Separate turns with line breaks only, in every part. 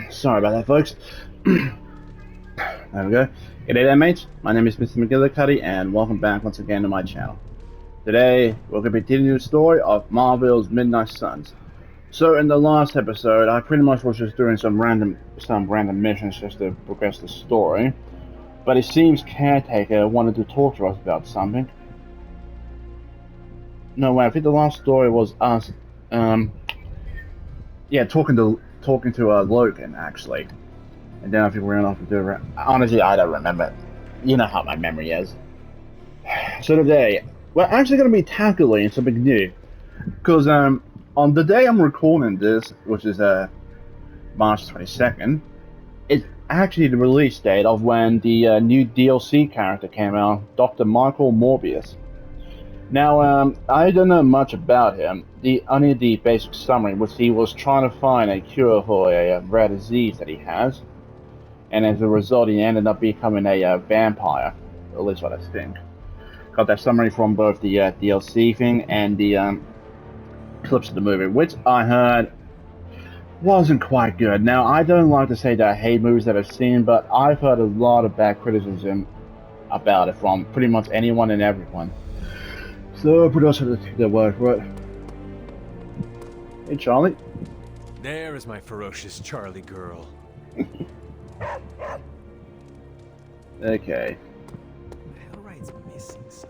Sorry about that, folks. There we go. G'day there, mates. My name is Mr. Magilla-Cutti, and welcome back once again to my channel. Today, we're going to be continuing the story of Marvel's Midnight Suns. So, in the last episode, I pretty much was just doing some random missions just to progress the story. But it seems Caretaker wanted to talk to us about something. No, wait, I think the last story was us, yeah, talking to Logan, actually. And then I think we ran off to do it. Honestly, I don't remember. You know how my memory is. So today, we're actually going to be tackling something new. Because on the day I'm recording this, which is March 22nd, it's actually the release date of when the new DLC character came out, Dr. Michael Morbius. Now, I don't know much about him. Only the basic summary was he was trying to find a cure for a rare disease that he has. And as a result, he ended up becoming a vampire. At least what I think. Got that summary from both the DLC thing and the clips of the movie, which I heard wasn't quite good. Now, I don't like to say that I hate movies that I've seen, but I've heard a lot of bad criticism about it from pretty much anyone and everyone. So, put us to take their word for it. Hey, Charlie.
There is my ferocious Charlie girl.
Okay.
Hellright's missing something.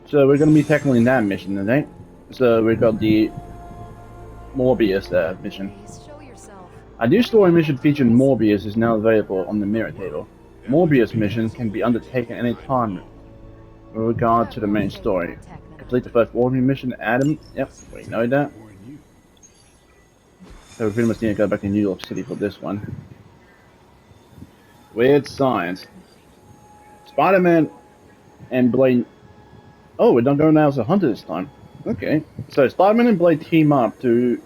So we're going to be tackling that mission today. So we've got the Morbius mission. A new story mission featuring Morbius is now available on the mirror table. Morbius missions can be undertaken any time with regard to the main story. Complete the first Morbius mission, Adam. Yep, we know that. So we pretty much need to go back to New York City for this one. Weird Science. Spider-Man and Blade... Oh, we're not going out as a hunter this time. Okay. So Spider-Man and Blade team up to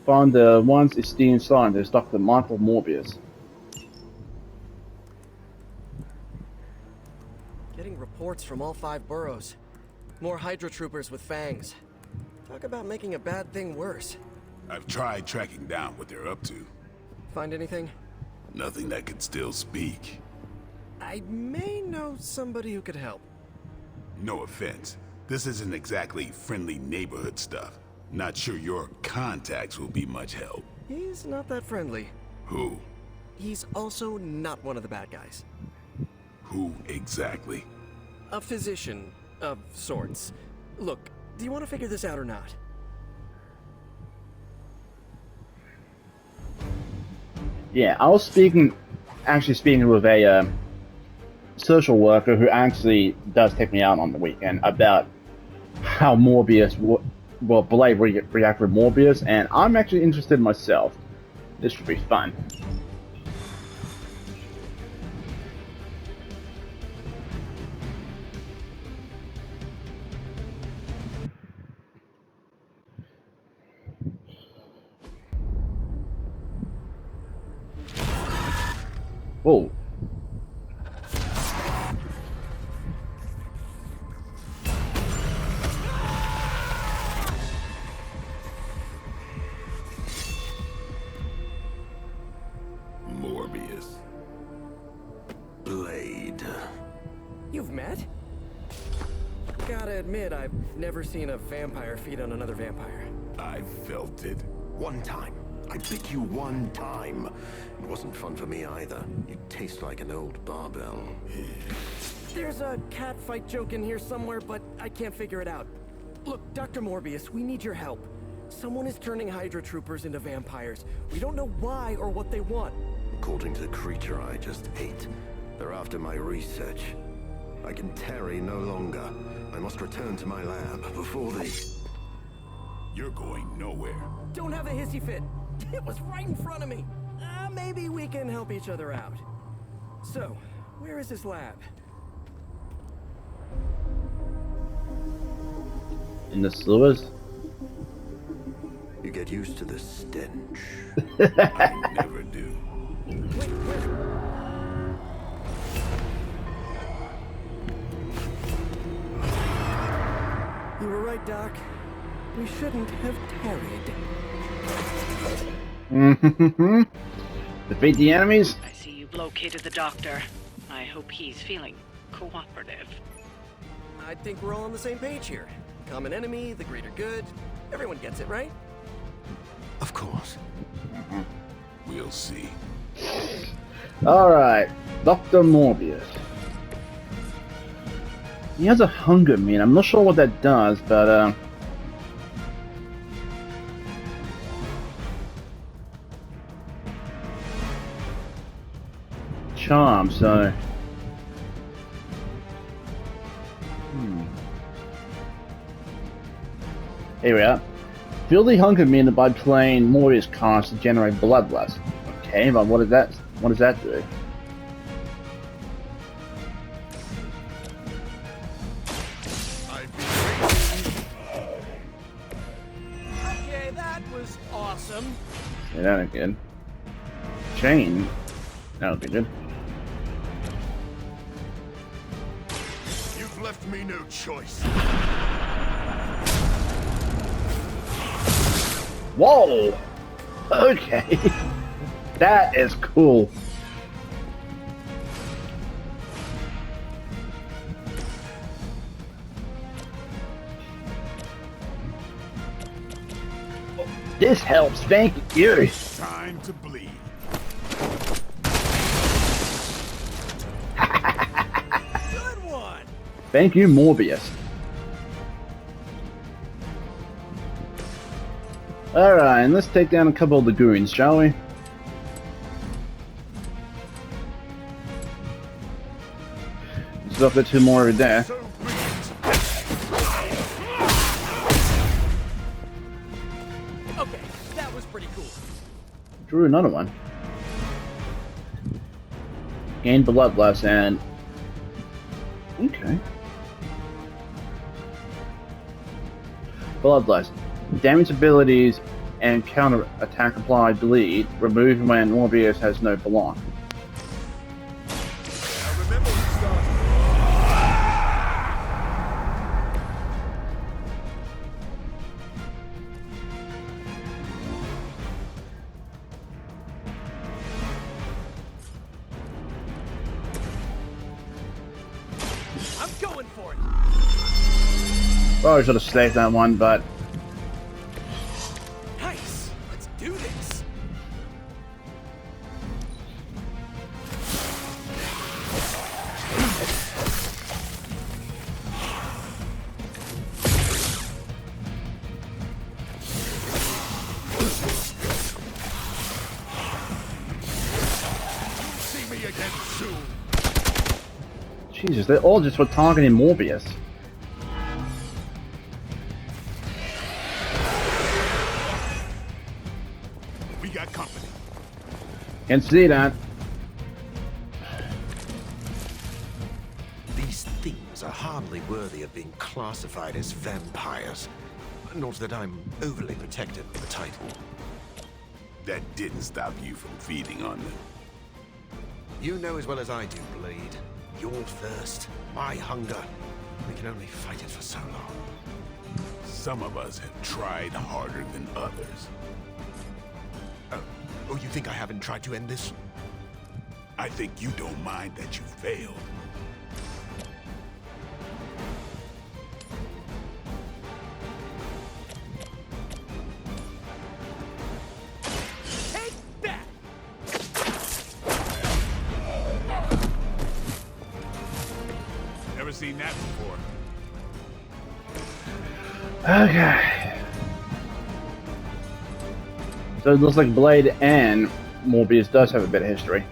find the once esteemed scientist, Dr. Michael Morbius.
Getting reports from all 5 boroughs. More Hydra troopers with fangs. Talk about making a bad thing worse.
I've tried tracking down what they're up to.
Find anything?
Nothing that could still speak.
I may know somebody who could help.
No offense. This isn't exactly friendly neighborhood stuff. Not sure your contacts will be much help.
He's not that friendly.
Who?
He's also not one of the bad guys.
Who exactly?
A physician of sorts. Look, do you want to figure this out or not?
Yeah, I was actually speaking with a social worker who actually does take me out on the weekend about how Morbius, Blade react with Morbius, and I'm actually interested myself. This should be fun. Whoa.
Morbius. Blade.
You've met? Gotta admit, I've never seen a vampire feed on another vampire.
I felt it.
One time. I bit you one time. It wasn't fun for me either. You taste like an old barbell.
There's a cat fight joke in here somewhere, but I can't figure it out. Look, Dr. Morbius, we need your help. Someone is turning Hydra troopers into vampires. We don't know why or what they want.
According to the creature I just ate, they're after my research. I can tarry no longer. I must return to my lab before they...
You're going nowhere.
Don't have a hissy fit. It was right in front of me. Maybe we can help each other out. So, where is his lab?
In the sewers?
You get used to the stench.
I never do.
Wait, where? You were right, Doc. We shouldn't have tarried.
Mm-hmm. Defeat the enemies?
I see you've located the doctor. I hope he's feeling cooperative.
I think we're all on the same page here. Common enemy, the greater good. Everyone gets it, right?
Of course.
We'll see.
Alright, Dr. Morbius. He has a hunger mean. I'm not sure what that does, but charm, so here we are. Fill the hunger meter by playing Morbius cards to generate bloodlust. Okay, but what does that do?
Okay, that was awesome.
Yeah, that ain't good. Chain. That would be good.
You've left me no choice.
Whoa! Okay. That is cool. This helps, thank you.
Time to bleed.
Good one.
Thank you, Morbius. Alright, and let's take down a couple of the goons, shall we? There's up there two more over there.
So be it.
Okay, that was pretty cool.
Drew another one. Gain bloodlust and... Okay. Bloodlust. Damage abilities and counter attack applied bleed. Removed when Morbius has no block.
Now remember we started.
I'm going for it.
Probably should have saved that one, but...
Nice. Let's do this.
See me again soon.
Jesus, they're all just for targeting Morbius.
We got company.
Can see that.
These things are hardly worthy of being classified as vampires. Not that I'm overly protective of the title.
That didn't stop you from feeding on them.
You know as well as I do, Blade. Your thirst, my hunger. We can only fight it for so long.
Some of us have tried harder than others.
Oh, you think I haven't tried to end this?
I think you don't mind that you failed.
Take that.
Never seen that before.
Okay. So it looks like Blade and Morbius does have a bit of history.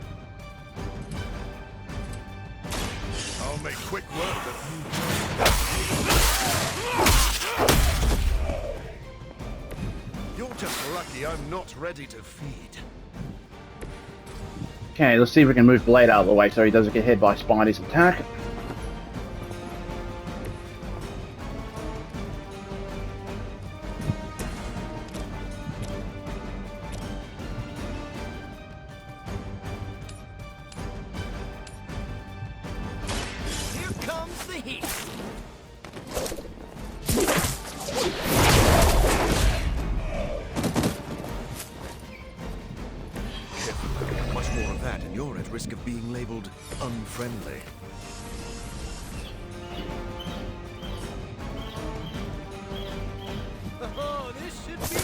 I'll make quick work of you. You're just lucky I'm not ready to feed.
Okay, let's see if we can move Blade out of the way so he doesn't get hit by Spidey's attack.
Here comes the heat.
risk of being labeled unfriendly.
Oh, this should be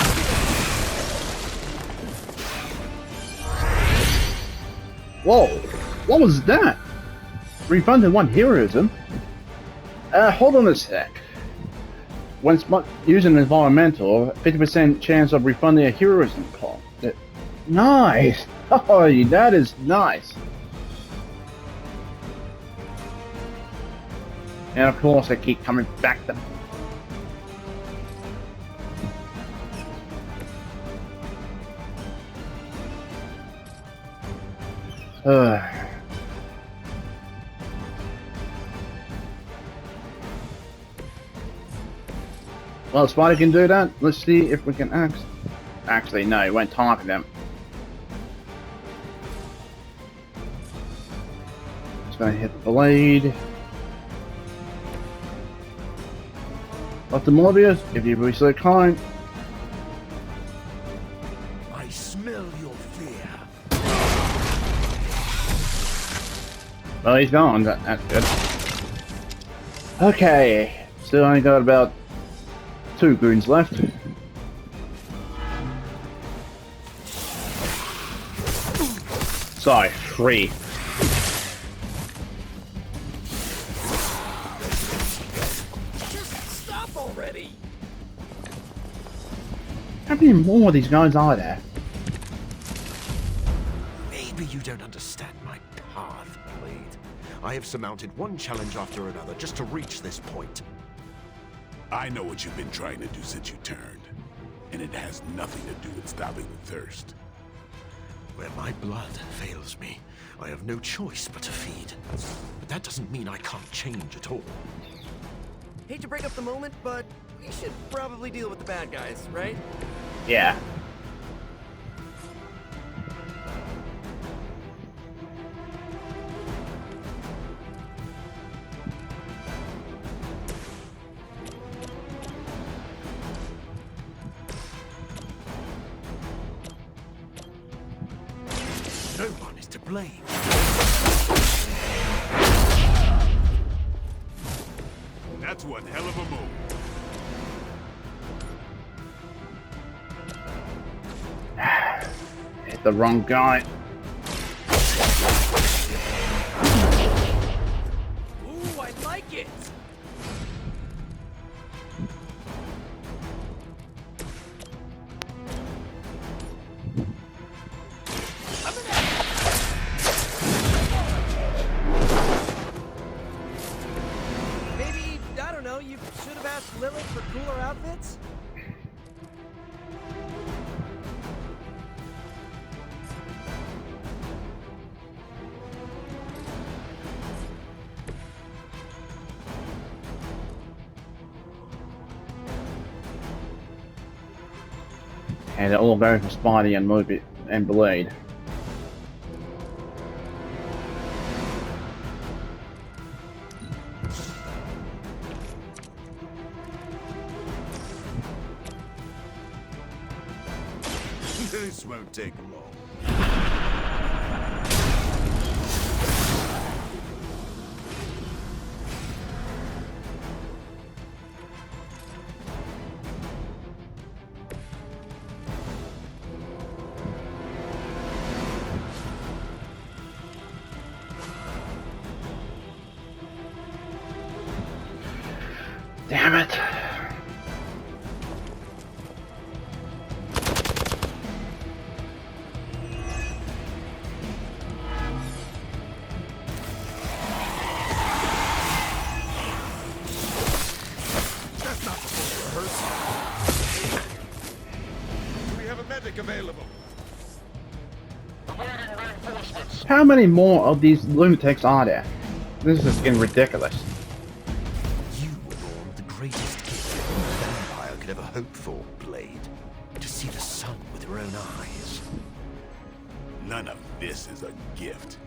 Whoa! What was that? Refunded one heroism? Hold on a sec. When using environmental, 50% chance of refunding a heroism call. Nice! Oh, that is nice. And of course, I keep coming back to. Well, Spider can do that. Let's see if we can actually, no, it won't target them. It's gonna hit the blade. Dr. Morbius, if you be so kind.
I smell your fear.
Well, he's gone. That's good. Okay, still only got about 2 goons left. Sorry, 3.
Just stop already!
How many more of these guys are there?
Maybe you don't understand my path, Blade. I have surmounted one challenge after another just to reach this point.
I know what you've been trying to do since you turned, and it has nothing to do with stopping the thirst.
Where my blood fails me, I have no choice but to feed. But that doesn't mean I can't change at all.
Hate to break up the moment, but we should probably deal with the bad guys, right?
Yeah.
No one is to blame.
That's one hell of a move.
Hit the wrong guy.
Ooh, I like it! Maybe, I don't know, you should have asked Lilith for cooler outfits?
And they're all going for Spidey and Morbius and Blade.
This won't take long.
Damn it.
That's not before rehearsal. We have a medic available.
How many more of these lunatics are there? This is getting ridiculous.
You were born with the greatest gift a vampire could ever hope for, Blade. To see the sun with your own eyes.
None of this is a gift.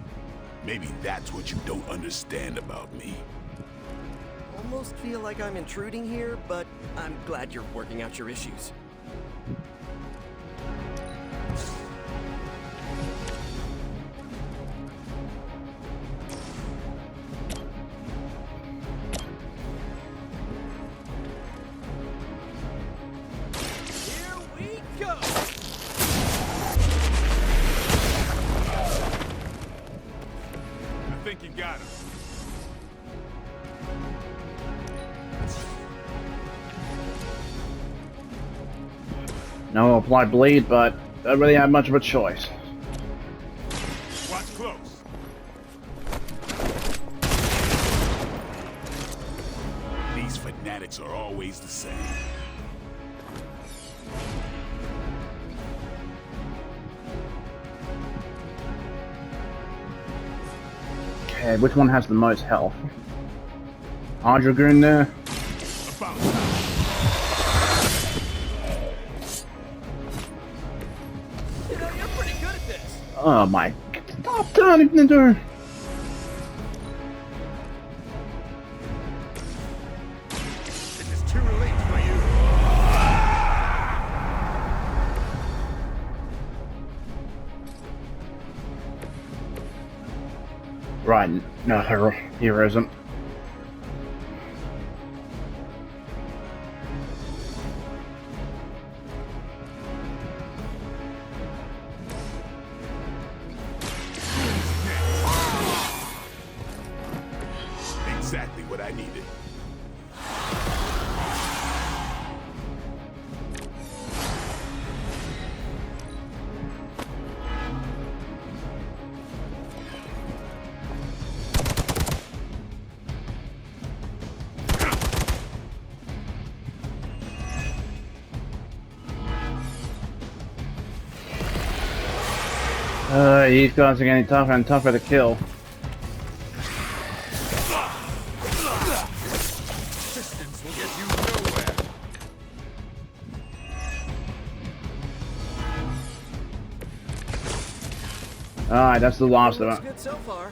Maybe that's what you don't understand about me.
Almost feel like I'm intruding here, but I'm glad you're working out your issues.
No apply bleed, but don't really have much of a choice.
Watch close. These fanatics are always the same.
Okay, which one has the most health? Dragoon there.
About
You know, you're pretty good at this.
Oh my. Stop turning into her.
This is too late for you.
Right, no, heroism.
Exactly what I needed.
These guys are getting tougher and tougher to kill.
Distance will get you nowhere.
Alright, that's the last of
Looks
it.
good so far.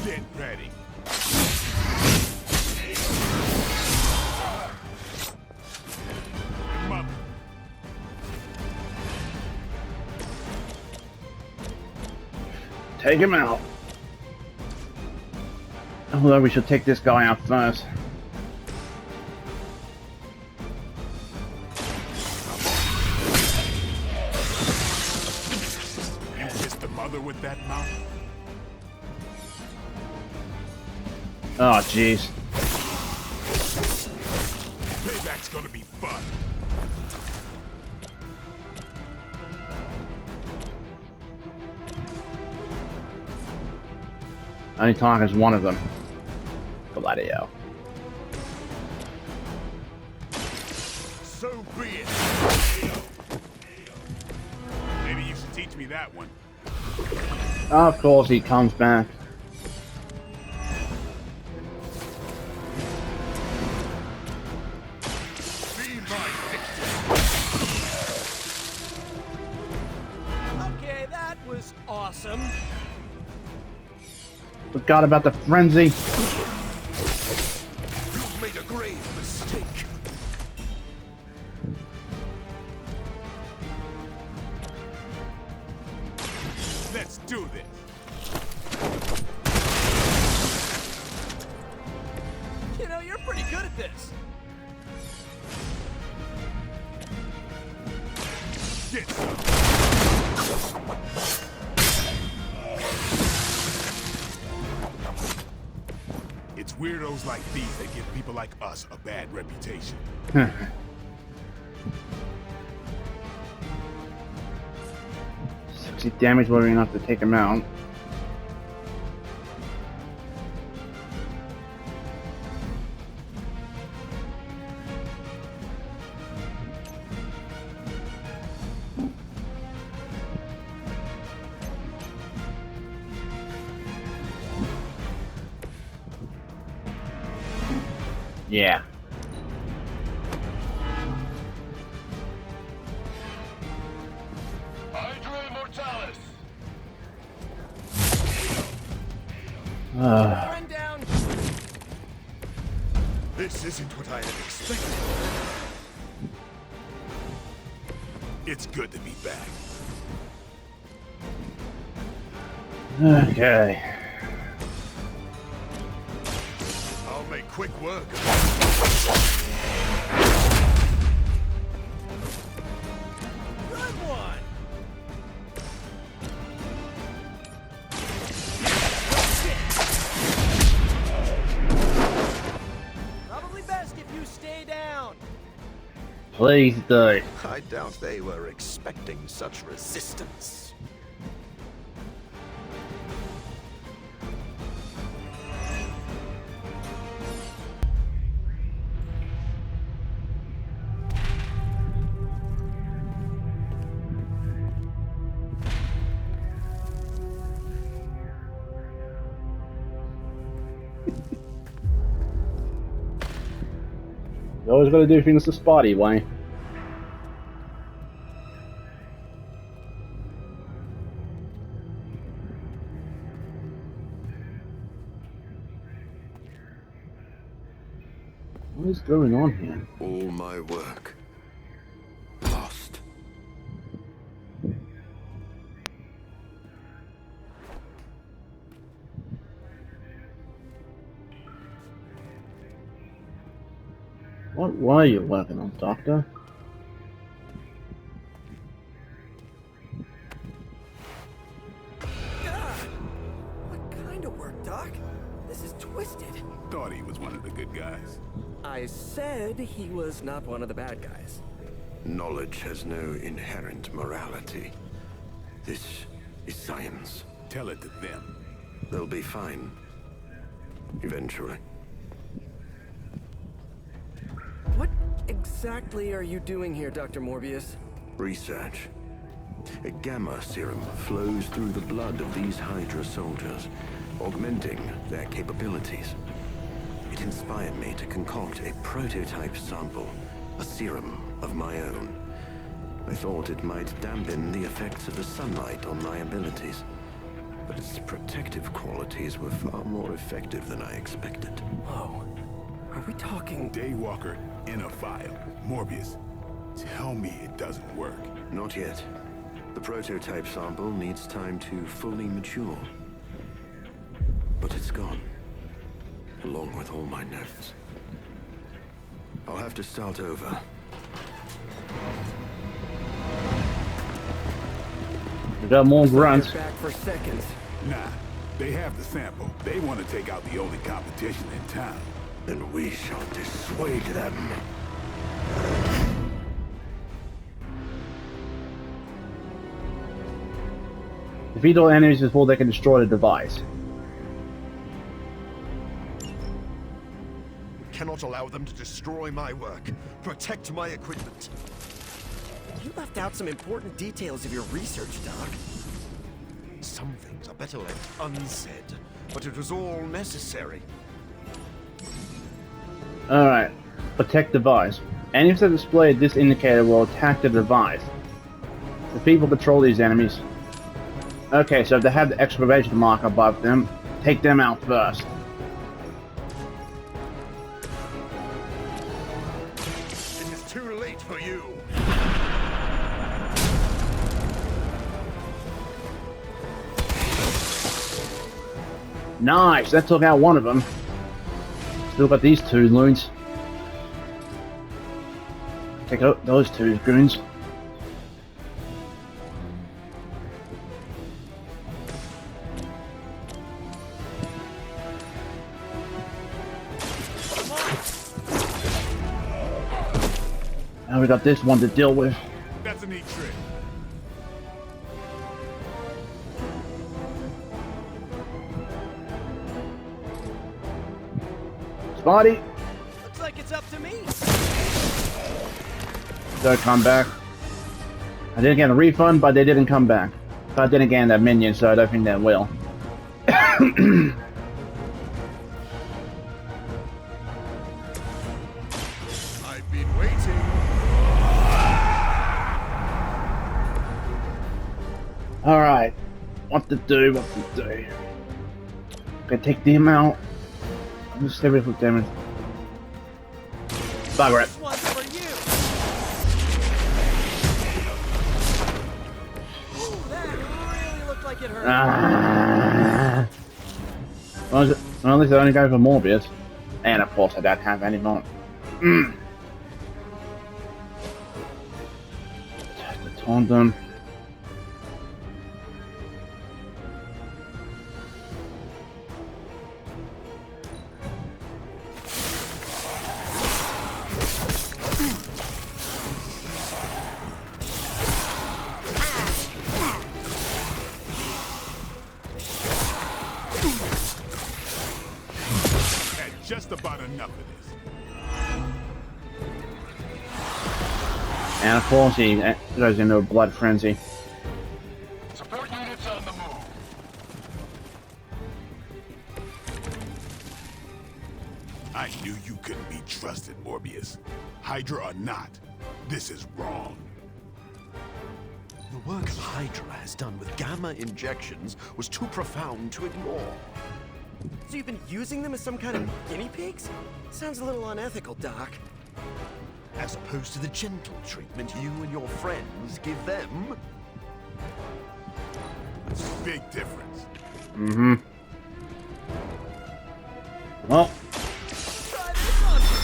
Get ready. Come up.
Take him out. Although we should take this guy out first.
You kissed the mother with that mouth?
Oh, jeez.
Payback's gonna be fun.
Only Tark is one of them. Bloody hell.
So be it. Maybe you should teach me that one.
Of course he comes back.
Be my victim.
Okay, that was awesome.
Forgot about the frenzy.
You've made a grave mistake. Let's do this.
You know, you're pretty good at this.
Get some. It's weirdos like these that give people like us a bad reputation.
60 damage wasn't enough to take him out. Yeah.
Friend down.
This isn't what I had expected. It's good to be back.
Okay.
I'll make quick work.
Please do.
I doubt they were expecting such resistance.
You always gotta do things the Spotty way. What is going on here?
All my work lost.
What were you working on, Doctor?
What kind of work, Doc? This is twisted.
Thought he was one of the good guys.
I said he was not one of the bad guys.
Knowledge has no inherent morality. This is science.
Tell it to them.
They'll be fine. Eventually.
What exactly are you doing here, Dr. Morbius?
Research. A gamma serum flows through the blood of these Hydra soldiers, augmenting their capabilities. It inspired me to concoct a prototype sample, a serum of my own. I thought it might dampen the effects of the sunlight on my abilities, but its protective qualities were far more effective than I expected.
Whoa. Are we talking...
Daywalker in a file. Morbius, tell me it doesn't work.
Not yet. The prototype sample needs time to fully mature. But it's gone. Along with all my notes. I'll have to start over.
We got more grunts.
You're back for seconds.
Nah, they have the sample. They want to take out the only competition in town.
Then we shall dissuade them.
Defeat all enemies before they can destroy the device.
Cannot allow them to destroy my work. Protect my equipment.
You left out some important details of your research, Doc.
Some things are better left unsaid, but it was all necessary.
Alright. Protect device. Enemies that display this indicator will attack the device. The people control these enemies. Okay, so if they have the exclamation mark above them, take them out first.
It is too late for you.
Nice, that took out one of them. Still got these two loons. Take out those two goons. Now we got this one to deal with.
That's a neat trick.
Spotty,
Looks like it's up to me.
don't come back. I didn't get a refund, but they didn't come back. But then again, they're minions, so I don't think they will.
I've been waiting.
Alright. What to do, what to do. Okay, take them out. I'm just stay with damage. Bugger it.
This one's for you. Ooh, that really looked like it hurt.
Ah. Well, at least I only go for Morbius. And of course I don't have any more. The Taunton.
enough of this.
And of course he goes into a blood frenzy.
Support units on the move.
I knew you couldn't be trusted, Morbius. Hydra or not, this is wrong.
The work Hydra has done with gamma injections was too profound to ignore.
So you've been using them as some kind of guinea pigs? Sounds a little unethical, Doc.
As opposed to the gentle treatment you and your friends give them.
Big difference.
Mm-hmm. Well.
Try this on for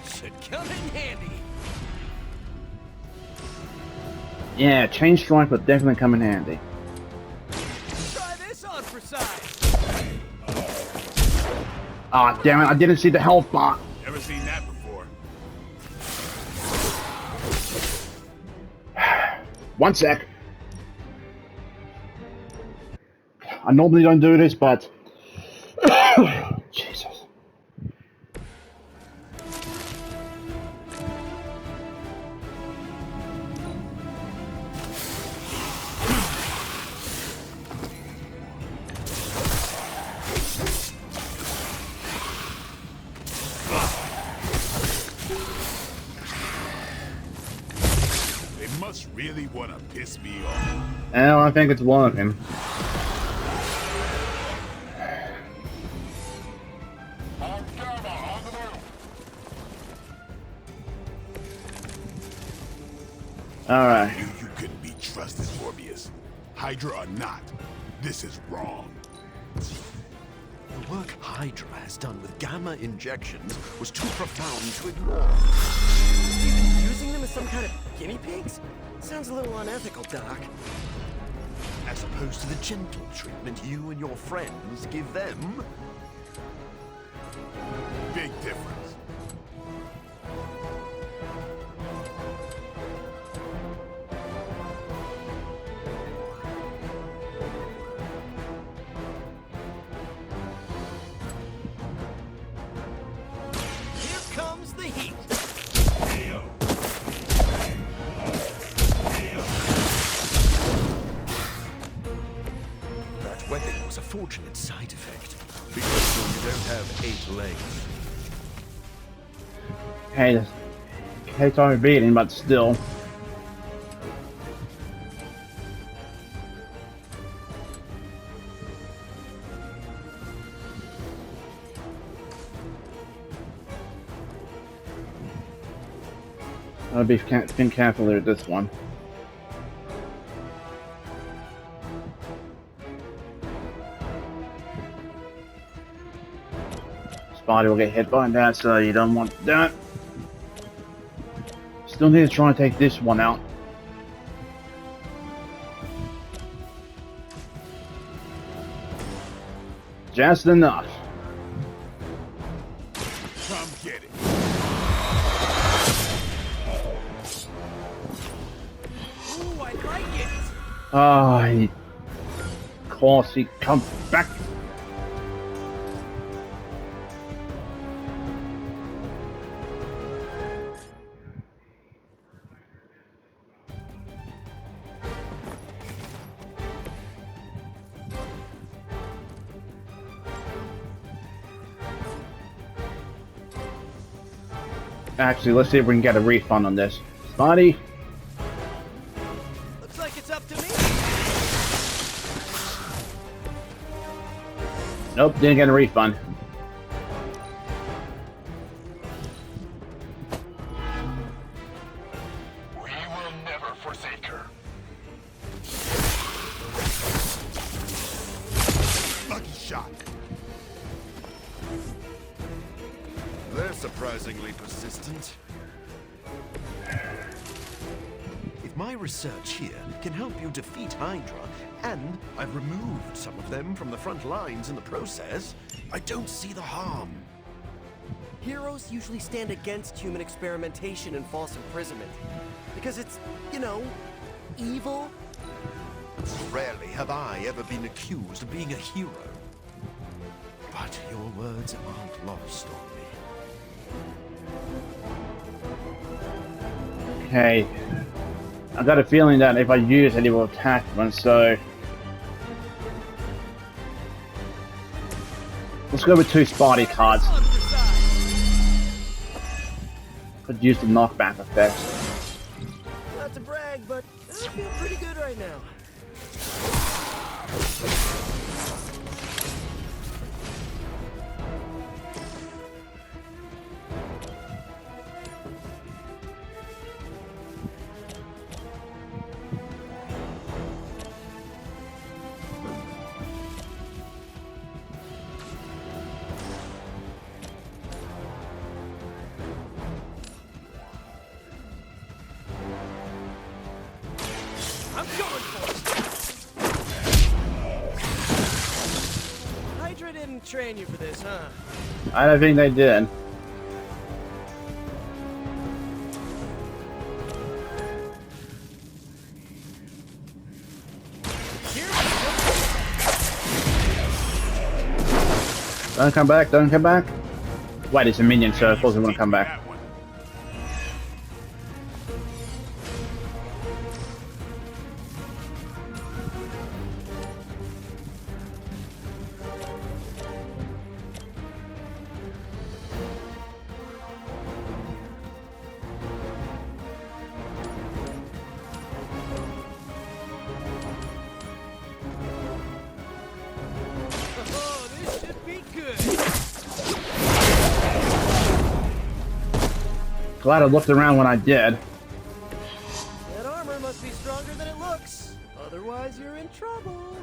size. Should come in handy.
Yeah, chain strike would definitely come in handy.
Try this on for size.
Ah, damn it, I didn't see the health bar.
Never seen that before.
1 sec. I normally don't do this, but... Jesus.
They must really want to piss me off.
Well, I think it's working.
On Gamma, on the move.
Alright.
I knew you couldn't be trusted, Morbius. Hydra or not, this is wrong.
The work Hydra has done with gamma injections was too profound to ignore.
You've been using them as some kind of guinea pigs? Sounds a little unethical, Doc.
As opposed to the gentle treatment you and your friends give them.
Big difference.
Here comes the heat.
That weapon was a fortunate side effect. Because you don't have 8 legs.
Hey, it's already beating, but still. I'll be being careful with this one. Spotty will get hit by that, so you don't want that. Still need to try and take this one out. Just enough.
Come get it.
Ooh, I like it.
Ah, of course he comes back. Actually, let's see if we can get a refund on this. Spotty.
Looks like it's up to me.
Nope, didn't get a refund.
We will never forsake her.
Lucky shot.
They're surprisingly persistent. If my research here can help you defeat Hydra, and I've removed some of them from the front lines in the process, I don't see the harm.
Heroes usually stand against human experimentation and false imprisonment. Because it's, you know, evil.
Rarely have I ever been accused of being a hero. words aren't lost on me.
Okay. I got a feeling that if I use it, it will attack one, so... Let's go with 2 Spotty cards. Could use the knockback effect.
Not to brag, but I feel pretty good right now.
I'm going for it!
Hydra didn't train you for this, huh?
I don't think they did. Don't come back, don't come back. Wait, it's a minion, so of course we want to come back.
Oh, this should be good!
Glad I looked around when I did.
That armor must be stronger than it looks. Otherwise, you're in trouble.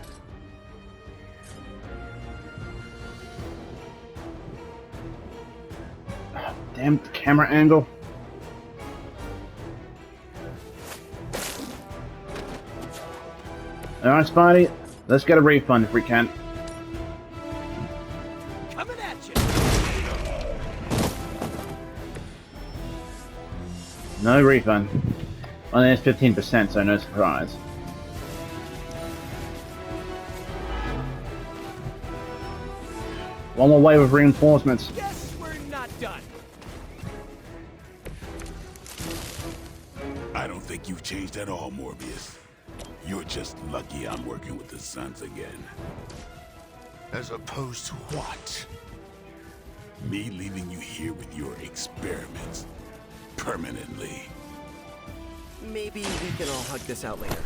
Damn camera angle. Alright, Spidey, let's get a refund if we can.
Coming at you!
No refund. Well, it's 15%, so no surprise. One more wave of reinforcements.
Guess we're not done.
I don't think you've changed at all, Morbius. You're just lucky I'm working with the Sons again.
As opposed to what?
Me leaving you here with your experiments. Permanently.
Maybe we can all hug this out later.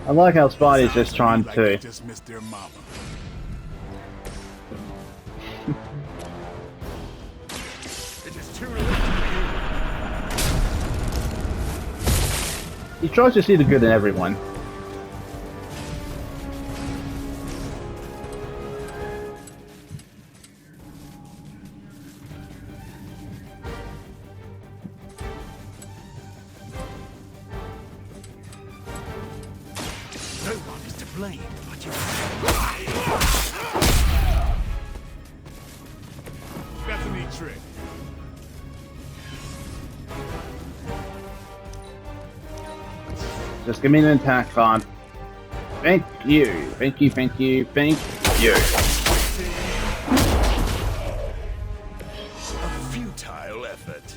I like how Spidey's just trying
Like
to...
they just missed their mama.
It is too late.
He tries to see the good in everyone.
No one is to blame but you.
That's a neat trick.
Just give me an attack card. Thank you. Thank you, thank you, thank you.
A futile effort.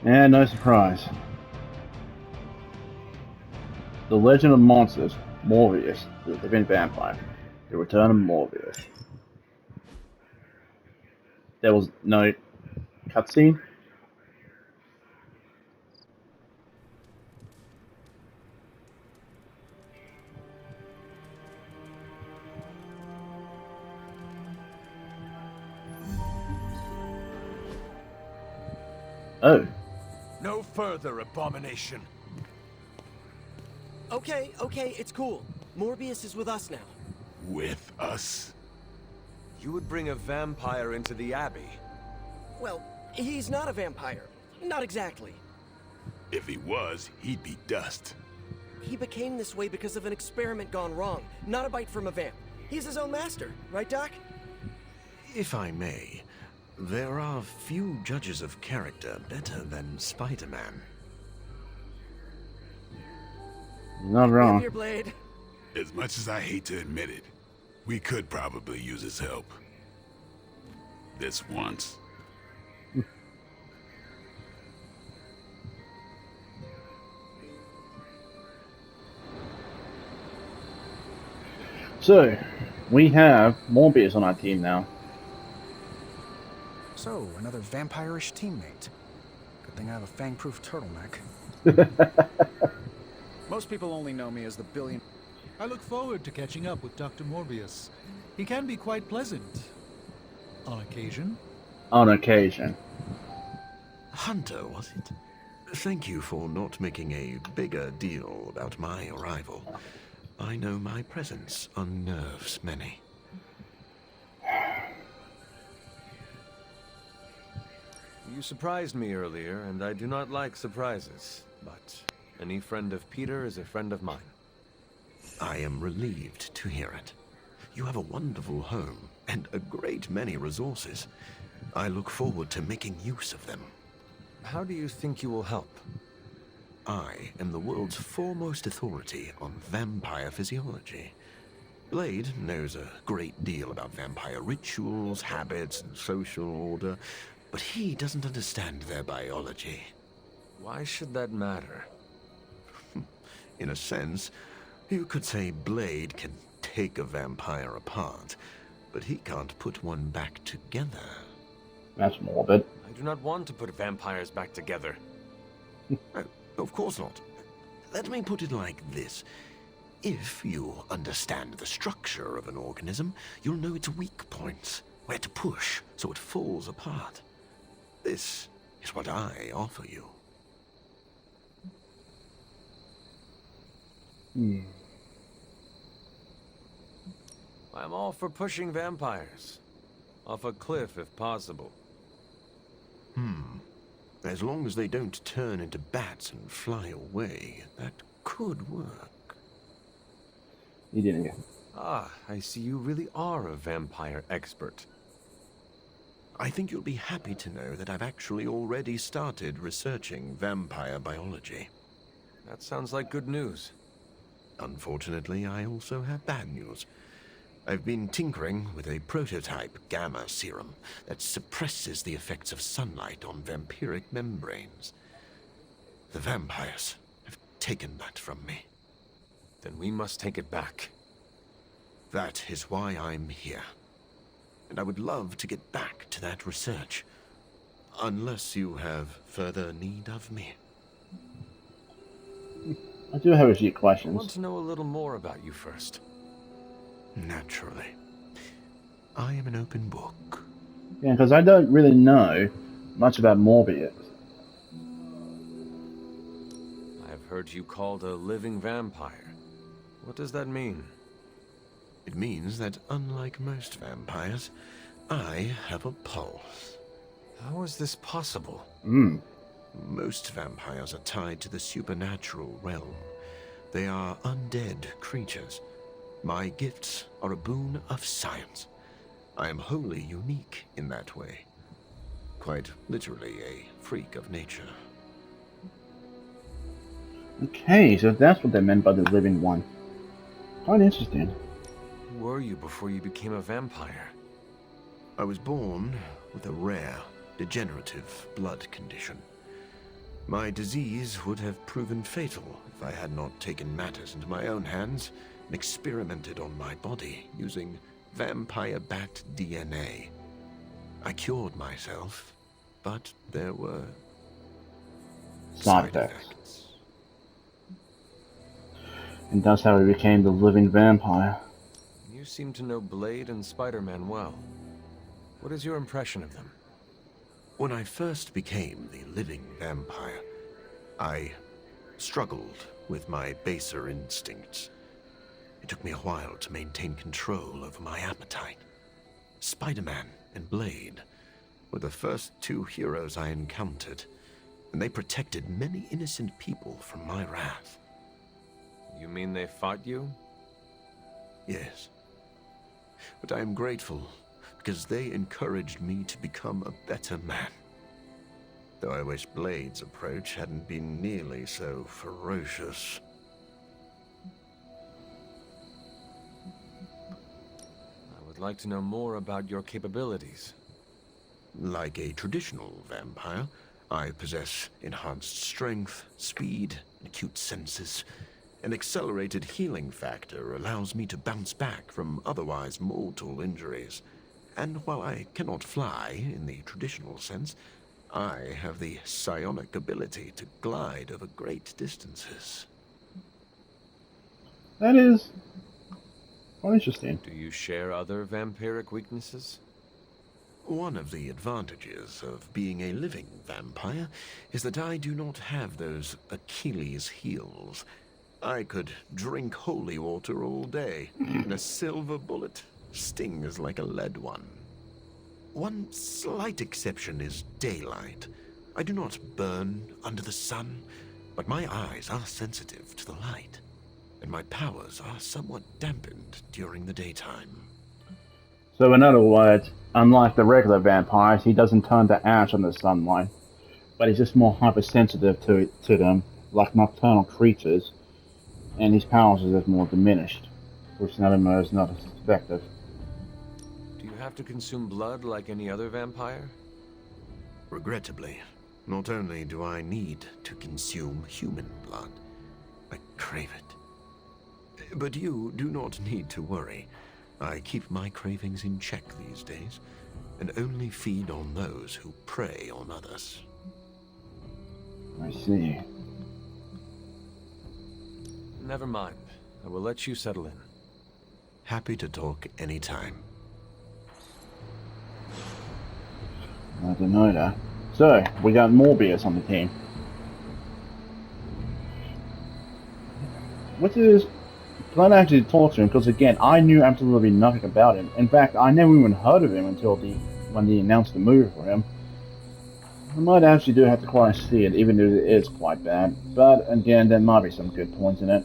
Yeah, no surprise. The Legend of Monsters, Morbius, the Living Vampire. The Return of Morbius. There was no cutscene. Oh.
No further abomination.
Okay, it's cool. Morbius is with us now.
With us?
You would bring a vampire into the Abbey.
Well, he's not a vampire. Not exactly.
If he was, he'd be dust.
He became this way because of an experiment gone wrong, not a bite from a vamp. He's his own master, right, Doc?
If I may, There are few judges of character better than Spider-Man.
Not
Give
wrong.
your blade.
As much as I hate to admit it, we could probably use his help. This once.
So, we have Morbius on our team now.
So, another vampire-ish teammate. Good thing I have a fang-proof turtleneck. Most people only know me as the billion...
I look forward to catching up with Dr. Morbius. He can be quite pleasant. On occasion.
On occasion.
Hunter, was it? Thank you for not making a bigger deal about my arrival. I know my presence unnerves many.
You surprised me earlier, and I do not like surprises. But any friend of Peter is a friend of mine.
I am relieved to hear it. You have a wonderful home and a great many resources. I look forward to making use of them.
How do you think you will help?
I am the world's foremost authority on vampire physiology. Blade knows a great deal about vampire rituals, habits, and social order, but he doesn't understand their biology.
Why should that matter?
In a sense, you could say Blade can take a vampire apart, but he can't put one back together.
That's morbid.
I do not want to put vampires back together.
Oh, of course not. Let me put it like this. If you understand the structure of an organism, you'll know its weak points, where to push so it falls apart. This is what I offer you.
I'm all for pushing vampires. Off a cliff if possible.
As long as they don't turn into bats and fly away, that could work.
You didn't get.
Ah, I see you really are a vampire expert.
I think you'll be happy to know that I've actually already started researching vampire biology.
That sounds like good news.
Unfortunately, I also have bad news. I've been tinkering with a prototype gamma serum that suppresses the effects of sunlight on vampiric membranes. The vampires have taken that from me.
Then we must take it back.
That is why I'm here. And I would love to get back to that research. Unless you have further need of me.
I do have a few
I want
questions.
to know a little more about you first.
Naturally. I am an open book.
Yeah, because I don't really know much about Morbius.
I've heard you called a living vampire. What does that mean?
It means that unlike most vampires, I have a pulse.
How is this possible?
Most vampires are tied to the supernatural realm. They are undead creatures. My gifts are a boon of science. I am wholly unique in that way. Quite literally a freak of nature.
Okay, so that's what they meant by the living one. Quite interesting.
Who were you before you became a vampire?
I was born with a rare, degenerative blood condition. My disease would have proven fatal if I had not taken matters into my own hands and experimented on my body using vampire bat DNA. I cured myself, but there were
Side effects. And that's how he became the living vampire.
You seem to know Blade and Spider-Man well. What is your impression of them?
When I first became the living vampire, I struggled with my baser instincts. It took me a while to maintain control over my appetite. Spider-Man and Blade were the first two heroes I encountered, and they protected many innocent people from my wrath.
You mean they fought you?
Yes. But I am grateful because they encouraged me to become a better man. Though I wish Blade's approach hadn't been nearly so ferocious.
I would like to know more about your capabilities.
Like a traditional vampire, I possess enhanced strength, speed, and acute senses. An accelerated healing factor allows me to bounce back from otherwise mortal injuries. And while I cannot fly in the traditional sense, I have the psionic ability to glide over great distances.
That is quite interesting.
Do you share other vampiric weaknesses?
One of the advantages of being a living vampire is that I do not have those Achilles heels. I could drink holy water all day, and a silver bullet stings like a lead one. One slight exception is daylight. I do not burn under the sun, but my eyes are sensitive to the light, and my powers are somewhat dampened during the daytime.
So in other words, unlike the regular vampires, he doesn't turn to ash in the sunlight, but he's just more hypersensitive to them, like nocturnal creatures, and his powers are just more diminished, which Nevermore is not as effective.
Do you have to consume blood like any other vampire?
Regrettably, not only do I need to consume human blood, I crave it. But you do not need to worry. I keep my cravings in check these days, and only feed on those who prey on others.
I see.
Never mind. I will let you settle in.
Happy to talk anytime.
I didn't know that. So, we got Morbius on the team. Which is glad I actually talked to him, because again, I knew absolutely nothing about him. In fact, I never even heard of him until when they announced the movie for him. I might actually do have to quite see it, even though it is quite bad. But again, there might be some good points in it.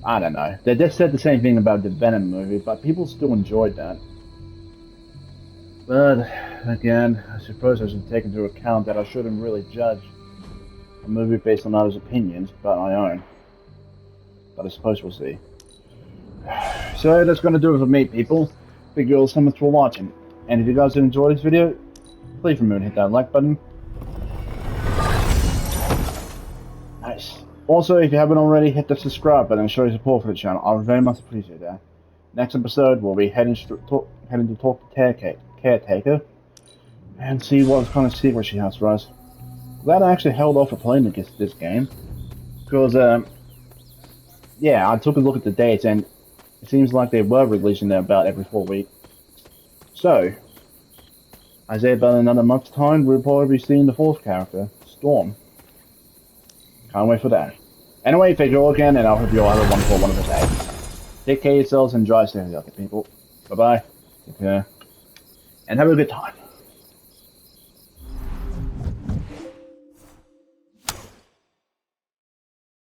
I don't know. They just said the same thing about the Venom movie, but people still enjoyed that. But again, I suppose I should take into account that I shouldn't really judge a movie based on others' opinions, but my own. But I suppose we'll see. So that's going to do it for me, people. Thank you all so much for watching. And if you guys did enjoy this video, please remember to hit that like button. Nice. Also, if you haven't already, hit the subscribe button and show your support for the channel. I would very much appreciate that. Next episode, we'll be heading to talk to Caretaker and see what kind of secret she has for us. Glad I actually held off for playing this game, because yeah, I took a look at the dates and it seems like they were releasing them about every 4 weeks. So, I say about another month's time, we'll probably be seeing the fourth character, Storm. Can't wait for that. Anyway, thank you all again, and I hope you all have a wonderful day. Take care of yourselves and drive safely, other people. Bye-bye. Take care. And have a good time.